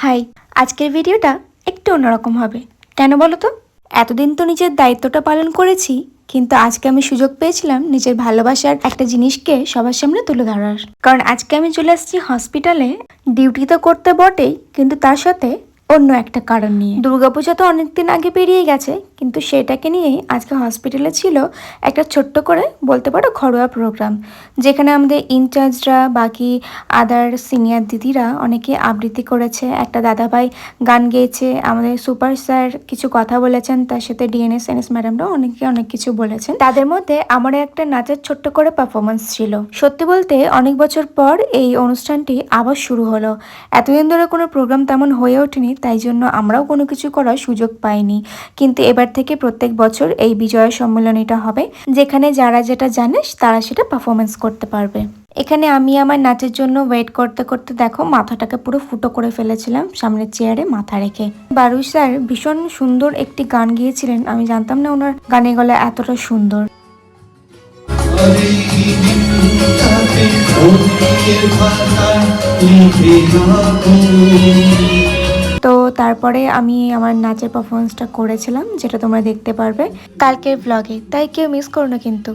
High, আজকের ভিডিওটা একটু অন্যরকম হবে। কেন বলো তো? এতদিন তো নিজের দায়িত্বটা পালন করেছি, কিন্তু আজকে আমি সুযোগ পেয়েছিলাম নিজের ভালোবাসার একটা জিনিসকে সবার সামনে তুলে ধরার। কারণ আজকে আমি চলে আসছি হসপিটালে। ডিউটি তো করতে বটেই, কিন্তু তার সাথে অন্য একটা কারণ নিয়ে। দুর্গাপূজা তো অনেকদিন আগে পেরিয়ে গেছে, কিন্তু সেটাকে নিয়েই আজকে হসপিটালে ছিল একটা ছোট্ট করে বলতে পারো ঘরোয়া প্রোগ্রাম, যেখানে আমাদের ইনচার্জরা, বাকি আদার সিনিয়র দিদিরা অনেকে আবৃত্তি করেছে, একটা দাদাভাই গান গেয়েছে, আমাদের সুপার স্যার কিছু কথা বলেছেন, তার সাথে ডিএনএস এনএস ম্যাডামরাও অনেকে অনেক কিছু বলেছেন। তাদের মধ্যে আমার একটা নাচের ছোট্ট করে পারফরমেন্স ছিল। সত্যি বলতে অনেক বছর পর এই অনুষ্ঠানটি আবার শুরু হলো। এতদিন ধরে কোনো প্রোগ্রাম তেমন হয়ে ওঠেনি, তাই জন্য আমরাও কোনো কিছু করার সুযোগ পাইনি। কিন্তু এবার থেকে প্রত্যেক বছর এই বিজয়া সম্মেলনীটা হবে, যেখানে যারা যেটা জানে তারা সেটা পারফরমেন্স করতে পারবে। এখানে আমি আমার নাচের জন্য ওয়েট করতে করতে দেখো মাথাটাকে পুরো ফুটো করে ফেলেছিলাম সামনের চেয়ারে মাথা রেখে। বারুই স্যার ভীষণ সুন্দর একটি গান গিয়েছিলেন, আমি জানতাম না ওনার গানের গলা এতটা সুন্দর। তো তারপরে আমি আমার নাচের পারফরমেন্সটা করেছিলাম, যেটা তোমরা দেখতে পারবে কালকের ব্লগে, তাই কেউ মিস করো না কিন্তু।